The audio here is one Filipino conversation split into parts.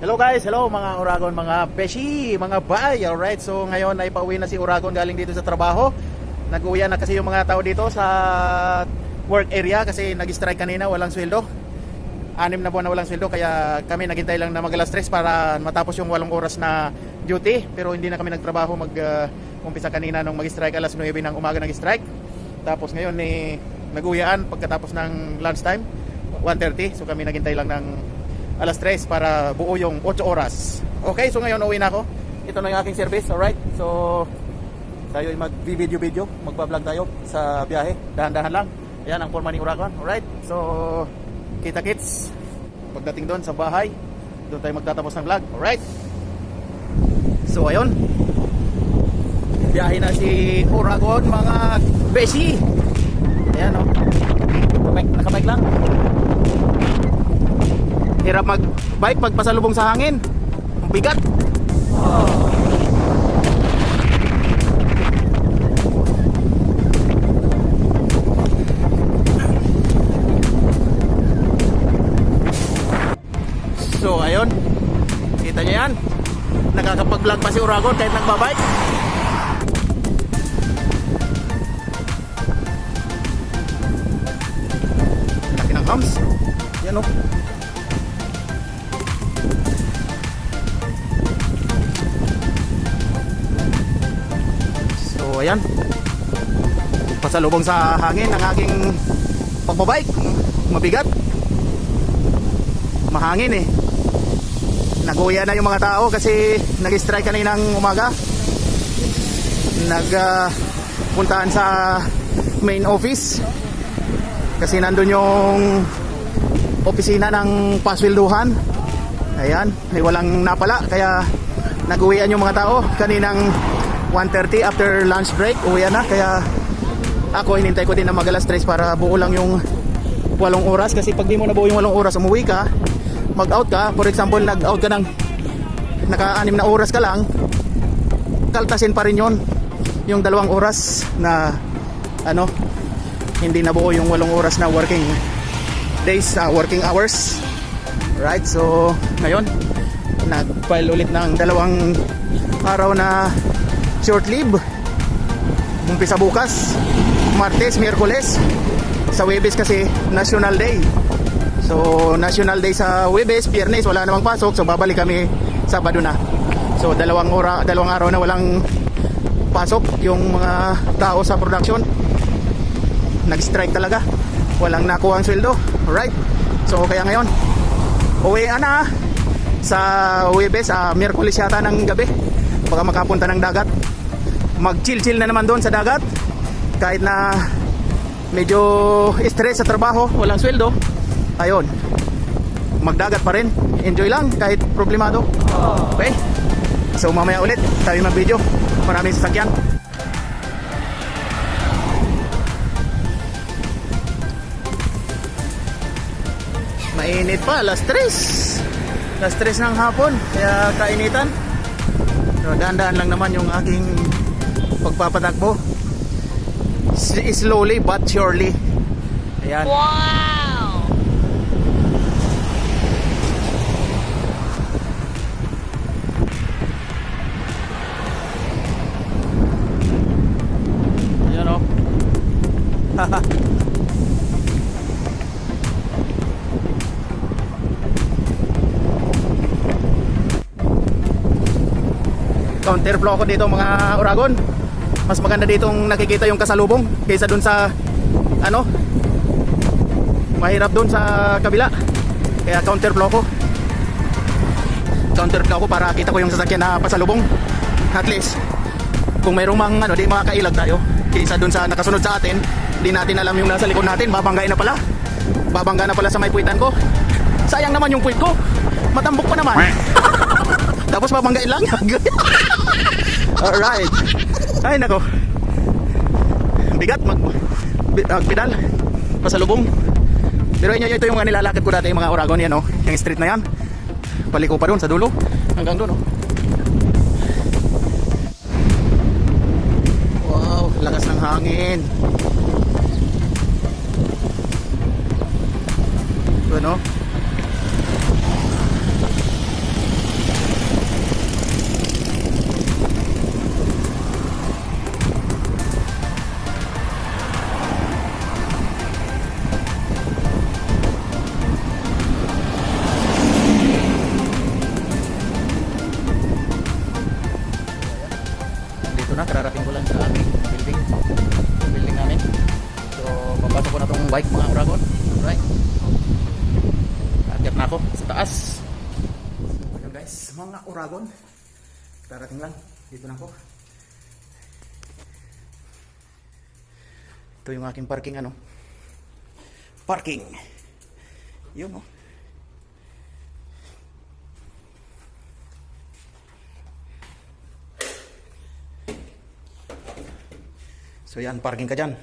Hello guys, hello mga Uragon, mga beshi, mga bay. Alright, so ngayon ay pauwi na si Uragon galing dito sa trabaho. Nag-uwian na kasi yung mga tao dito sa work area kasi nag-strike kanina, walang sweldo. 6 na buwan na walang sweldo, kaya kami naghintay lang na mag-alas 3 para matapos yung 8 oras na duty. Pero hindi na kami nagtrabaho, umpisa kanina nung mag-strike alas 9 ng umaga nag-strike. Tapos ngayon nag-uwian pagkatapos ng lunchtime, 1:30. So kami naghintay lang ng alas 3 para buo yung 8 oras. Okay, so ngayon uwi na ako. Ito na yung aking service, alright? So tayo ay mag-video, magpa-vlog tayo sa biyahe. Dahan-dahan lang. Ayan ang forma ni Uragon, alright? So kita-kits pagdating doon sa bahay. Doon tayo magtatapos ng vlog, alright? So ayun, biyahe na si Uragon mga beshi. Ayan o, nakabike lang. Hirap mag-bike pag pasalubong sa hangin. Ang bigat. So ayun, kita nyo yan, nakakapag-vlog pa si Uragon kahit nagbabike. Laki ng hams. Yan o. So ayan, pasalubong sa hangin ang aking pagbabike. Mabigat, mahangin eh. Nag-uwi na yung mga tao kasi nag-strike kaninang umaga. Nagpuntaan sa main office kasi nandun yung opisina ng paswelduhan. Ayan, may walang napala kaya nag-uwian yung mga tao kaninang 1:30 after lunch break. Uwi na, kaya ako hinintay ko din na mag-alas 3 para buo lang yung 8 oras. Kasi pag di mo nabuo yung 8 oras, umuwi ka, mag-out ka, for example nag-out ka ng naka-6 na oras ka lang, kaltasin pa rin yon yung 2 oras na hindi nabuo yung 8 oras na working days, working hours, right? So ngayon nag-file ulit ng 2 araw na short leave. Umpisa bukas, Martes, Miyerkules. Sa Huwebes kasi National Day. So National Day sa Huwebes, Biyernes wala namang pasok, so babalik kami Sabado na. So 2 araw na walang pasok yung mga tao sa production. Nag-strike talaga. Walang nakuha ang sweldo. Alright. So kaya ngayon uwi na sa Huwebes, Miyerkules yata ng gabi. Baka makapunta ng dagat. Mag-chill na naman doon sa dagat. Kahit na medyo stress sa trabaho, walang sweldo, ayun, magdagat pa rin. Enjoy lang kahit problemado. Okay, so mamaya ulit tayo mag-video. Maraming sasakyan. Mainit pa, alas 3 ng hapon, kaya kainitan. So dahan-dahan lang naman yung aking pagpapatakbo, slowly but surely. Ayan. Wow! Ayan o. Counterflow ako dito mga Uragon. Mas maganda ditong nakikita yung kasalubong kaysa dun sa mahirap dun sa kabila. Kaya counterflow ko para kita ko yung sasakyan na pasalubong. At least kung mayroong di makakailag tayo kaysa dun sa nakasunod sa atin. Di natin alam yung nasa likod natin, babangga na pala sa may puwitan ko. Sayang naman yung puwit ko, matambok pa naman. Tapos babanggain lang. Alright. Ay nako, bigat magpedal pasalubong. Pero ito yung mga nilalakad ko dati, yung mga Uragon yan, yung street na yan, paliko pa doon sa dulo hanggang doon. Wow, lakas ng hangin. Ano? bike mga Uragon. Alright. Akyat na ako sa taas. So, ayun guys, mga Uragon. Darating lang. Dito na ako. Ito yung aking parking ano. Parking. Yun oh. So yan, parking ka dyan.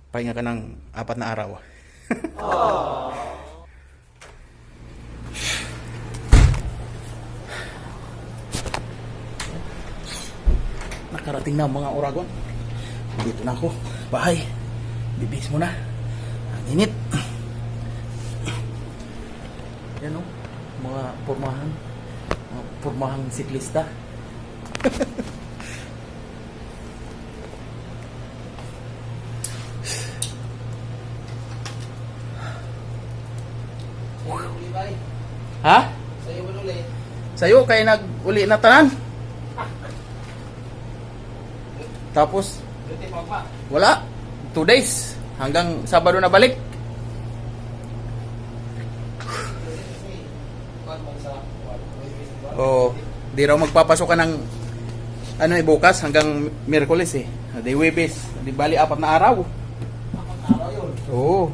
Pahinga ka ng 4 na araw. Nakarating na mga Uragon. Dito na ako. Bahay. Bibis mo na. Ang init. Yan o. Mga pormahan. Mga pormahang siklista. Ha? Sa'yo mo ulit. Sa'yo, kaya nag-uli na tanan. Tapos, Buti pa pa. wala. 2 days. Hanggang Sabado na balik. Kuan mo sa O, di raw magpapasok ka ng ano bukas hanggang Miyerkules eh. Di Webes. Di bali 4 na araw. Ang araw yun. Oo.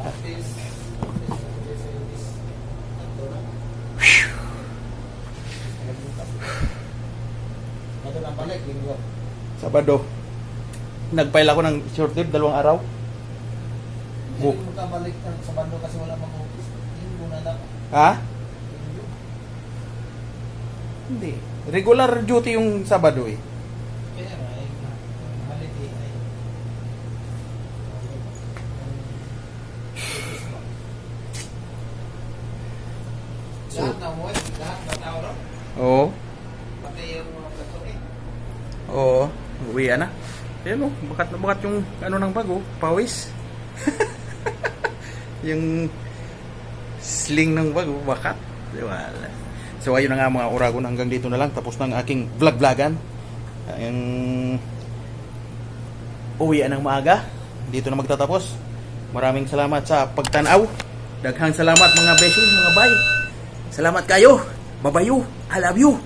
Artist. Ito lang balik, linggo. Sabado. Nag-file ako ng short leave 2 araw. Hindi mo ka balik sa bando kasi wala pang office. Linggo na lang. Ha? Linggo. Hindi. Regular duty yung Sabado eh. Kaya nga, holiday ay. Lahat na mo lahat na tao ron. Oo. Pati yung mga plato eh. Oo. Uwi na. Ayan o. Bakat na bakat yung ano ng bago. Pawis. Yung sling ng bago. Bakat. Wala. So ayun na nga mga Uragon. Hanggang dito na lang. Tapos ng aking vlog-vlogan. Yung uwi ng maaga. Dito na magtatapos. Maraming salamat sa pagtanaw. Daghang salamat mga beshi, mga bay. Salamat kayo. Babayu. I love you.